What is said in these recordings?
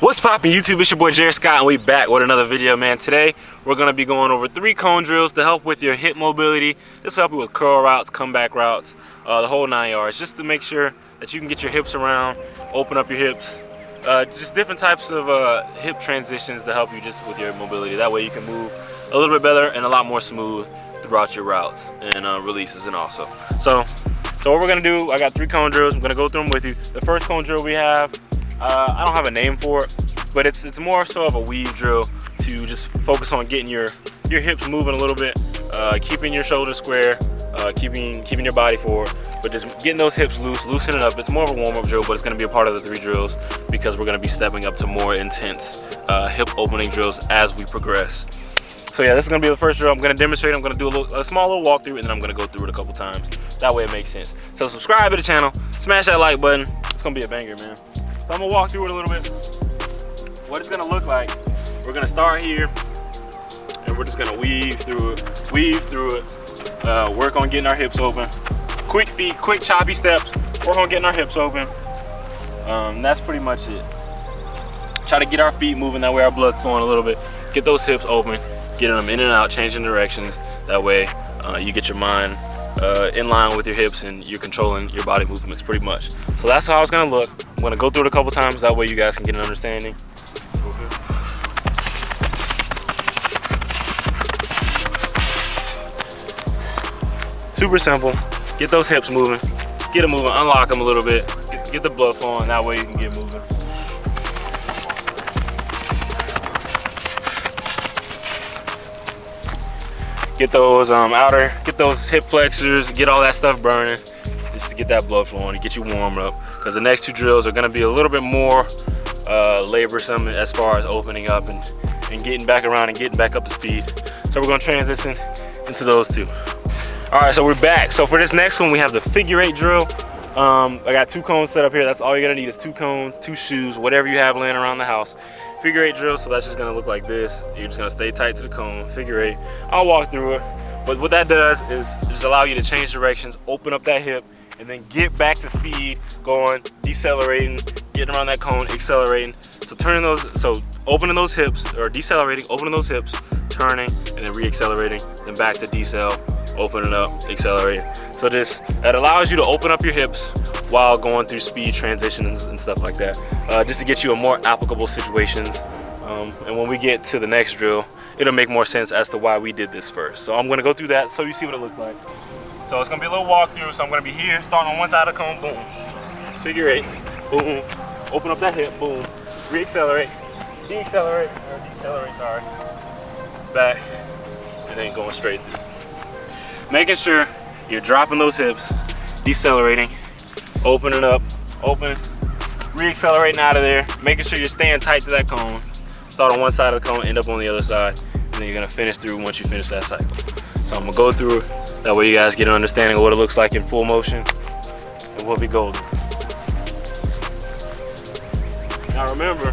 What's poppin' YouTube? It's your boy Jaris and we back with another video, man. Today we're gonna be going over 3 cone drills to help with your hip mobility. This will help you with curl routes, comeback routes, the whole 9 yards, just to make sure that you can get your hips around, open up your hips, just different types of hip transitions to help you just with your mobility. That way you can move a little bit better and a lot more smooth throughout your routes and releases and also. So what we're gonna do, I got 3 cone drills. I'm gonna go through them with you. The first cone drill we have, I don't have a name for it, but it's more so of a weave drill to just focus on getting your hips moving a little bit, keeping your shoulders square, keeping your body forward, but just getting those hips loose, loosening up. It's more of a warm-up drill, but it's going to be a part of the 3 drills because we're going to be stepping up to more intense hip opening drills as we progress. So yeah, this is going to be the first drill. I'm going to demonstrate. I'm going to do a small little walkthrough, and then I'm going to go through it a couple times. That way it makes sense. So subscribe to the channel, smash that like button. It's going to be a banger, man. So I'm going to walk through it a little bit. What it's gonna look like, we're gonna start here and we're just gonna weave through it, work on getting our hips open. Quick feet, quick choppy steps, work on getting our hips open. That's pretty much it. Try to get our feet moving, that way our blood's flowing a little bit. Get those hips open, getting them in and out, changing directions. That way you get your mind in line with your hips and you're controlling your body movements pretty much. So that's how it's gonna look. I'm gonna go through it a couple times, that way you guys can get an understanding. Super simple. Get those hips moving. Just get them moving, unlock them a little bit. Get the blood flowing, that way you can get moving. Get those get those hip flexors, get all that stuff burning, just to get that blood flowing and get you warmed up. Because the next 2 drills are gonna be a little bit more laborsome as far as opening up and getting back around and getting back up to speed. So we're gonna transition into those 2. All right, so we're back. So for this next one, we have the figure 8 drill. I got 2 cones set up here. That's all you're gonna need is 2 cones, 2 shoes, whatever you have laying around the house. Figure 8 drill, so that's just gonna look like this. You're just gonna stay tight to the cone, figure 8. I'll walk through it. But what that does is just allow you to change directions, open up that hip, and then get back to speed, going, decelerating, getting around that cone, accelerating. So opening those hips, or decelerating, opening those hips, turning, and then re-accelerating, then back to decel, opening up, accelerating. So that allows you to open up your hips while going through speed transitions and stuff like that, just to get you in more applicable situations. And when we get to the next drill, it'll make more sense as to why we did this first. So I'm gonna go through that so you see what it looks like. So it's gonna be a little walkthrough. So I'm gonna be here, starting on one side of the cone, boom. Figure 8, boom. Open up that hip, boom. Re-accelerate, decelerate, sorry. Back, and then going straight through. Making sure you're dropping those hips, decelerating, opening up, open, re-accelerating out of there, making sure you're staying tight to that cone. Start on one side of the cone, end up on the other side, and then you're gonna finish through once you finish that cycle. So I'm gonna go through it, that way you guys get an understanding of what it looks like in full motion, and we'll be golden. Now remember,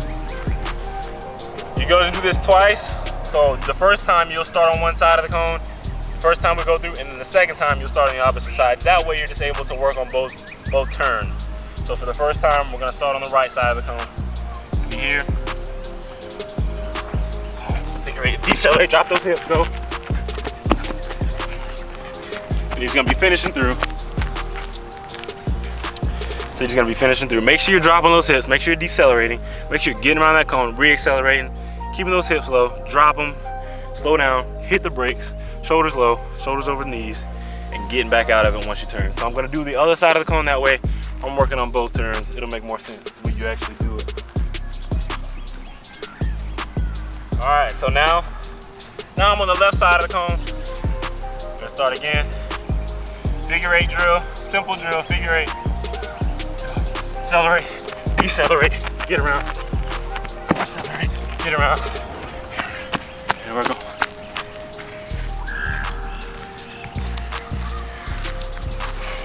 you're gonna do this twice. So the first time you'll start on one side of the cone, first time we go through, and then the second time you'll start on the opposite side. That way you're just able to work on both turns. So for the first time, we're gonna start on the right side of the cone. Be here. Figure 8, decelerate, drop those hips, go. And you're just gonna be finishing through. So you're just gonna be finishing through. Make sure you're dropping those hips, make sure you're decelerating, make sure you're getting around that cone, re-accelerating, keeping those hips low, drop them, slow down, hit the brakes, shoulders low, shoulders over the knees, and getting back out of it once you turn. So I'm gonna do the other side of the cone, that way I'm working on both turns. It'll make more sense when you actually do it. All right, so now I'm on the left side of the cone. I'm gonna start again. Figure 8 drill, simple drill, figure 8. Accelerate, decelerate, get around. Accelerate, get around. There we go.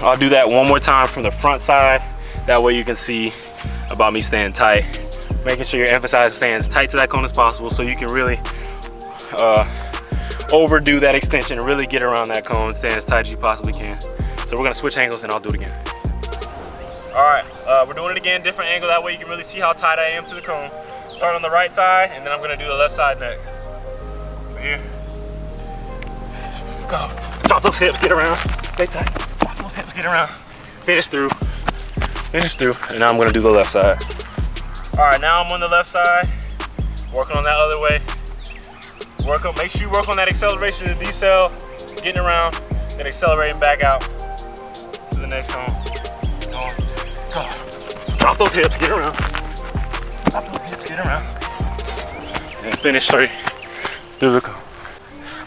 I'll do that one more time from the front side. That way you can see about me staying tight. Making sure you're emphasizing staying as tight to that cone as possible so you can really overdo that extension and really get around that cone, staying as tight as you possibly can. So we're gonna switch angles and I'll do it again. All right, we're doing it again, different angle. That way you can really see how tight I am to the cone. So Start on the right side, and then I'm gonna do the left side next. Over here. Go. Drop those hips, get around. Stay tight. Drop those hips, get around. Finish through. Finish through. And now I'm gonna do the left side. All right, now I'm on the left side. Working on that other way. Make sure you work on that acceleration to decel, getting around, then accelerating back out to the next cone. Go. Drop those hips, get around. Drop those hips, get around. And finish straight through the cone.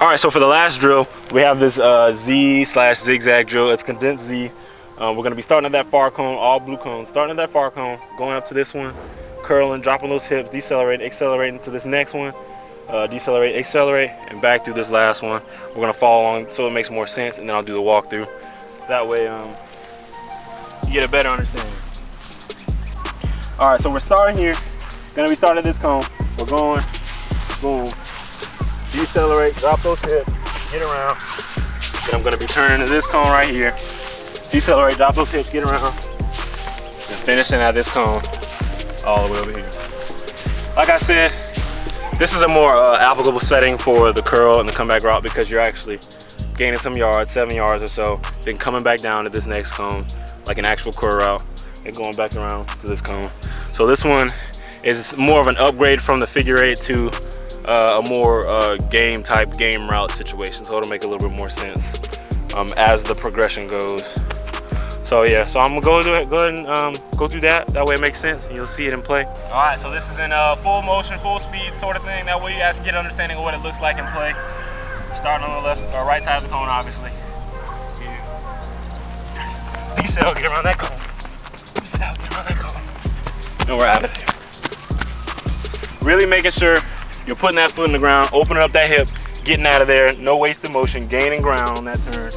All right, so for the last drill, we have this Z/zigzag drill. It's condensed Z. We're gonna be starting at that far cone, all blue cones. Starting at that far cone, going up to this one, curling, dropping those hips, decelerating, accelerating to this next one, decelerate, accelerate, and back through this last one. We're gonna follow along so it makes more sense, and then I'll do the walkthrough. That way, you get a better understanding. All right, so we're starting here. Gonna be starting at this cone. We're going, boom, decelerate, drop those hips, get around. Then I'm gonna be turning to this cone right here. Decelerate, drop those hips, get around. And finishing at this cone all the way over here. Like I said, this is a more applicable setting for the curl and the comeback route because you're actually gaining some yards, 7 yards or so, then coming back down to this next cone, like an actual curl route, and going back around to this cone. So this one is more of an upgrade from the figure 8 to a more game route situation. So it'll make a little bit more sense as the progression goes. So yeah, so I'm gonna go ahead and go through that. That way it makes sense and you'll see it in play. All right, so this is in full motion, full speed sort of thing. That way you guys can get an understanding of what it looks like in play. Starting on the left or right side of the cone, obviously. Yeah. Decel, get around that cone. Decel, get around that cone. And we're out of there. Really making sure you're putting that foot in the ground, opening up that hip, getting out of there. No wasted motion, gaining ground on that turn.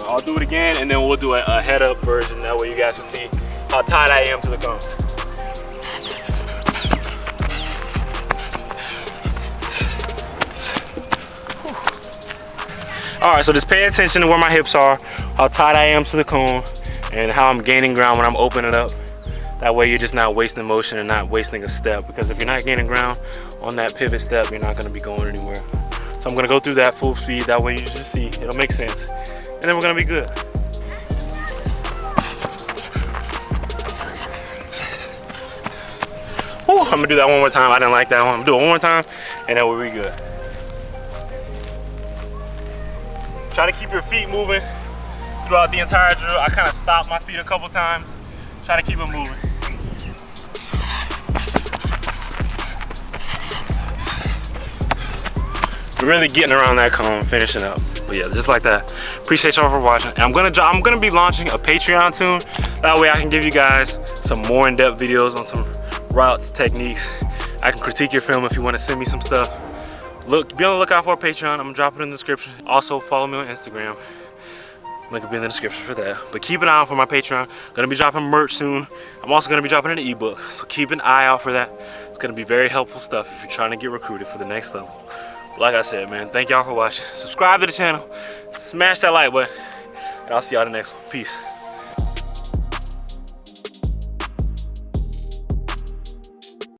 I'll do it again, and then we'll do a head-up version. That way you guys can see how tight I am to the cone. All right, so just pay attention to where my hips are, how tight I am to the cone, and how I'm gaining ground when I'm opening up. That way you're just not wasting motion and not wasting a step, because if you're not gaining ground on that pivot step, you're not gonna be going anywhere. So I'm gonna go through that full speed. That way you just see, it'll make sense. And then we're gonna be good. Whew, I'm gonna do that one more time. I didn't like that one. I'm gonna do it one more time, and then we'll be good. Try to keep your feet moving throughout the entire drill. I kind of stopped my feet a couple times. Try to keep it moving. Really getting around that cone, finishing up. But yeah, just like that. Appreciate y'all for watching. And I'm gonna be launching a Patreon soon. That way I can give you guys some more in-depth videos on some routes, techniques. I can critique your film if you want to send me some stuff. Look, be on the lookout for a Patreon. I'm gonna drop it in the description. Also follow me on Instagram. Link will be in the description for that. But keep an eye out for my Patreon. Gonna be dropping merch soon. I'm also gonna be dropping an ebook. So keep an eye out for that. It's gonna be very helpful stuff if you're trying to get recruited for the next level. Like I said, man, thank y'all for watching. Subscribe to the channel, smash that like button, and I'll see y'all in the next one. Peace.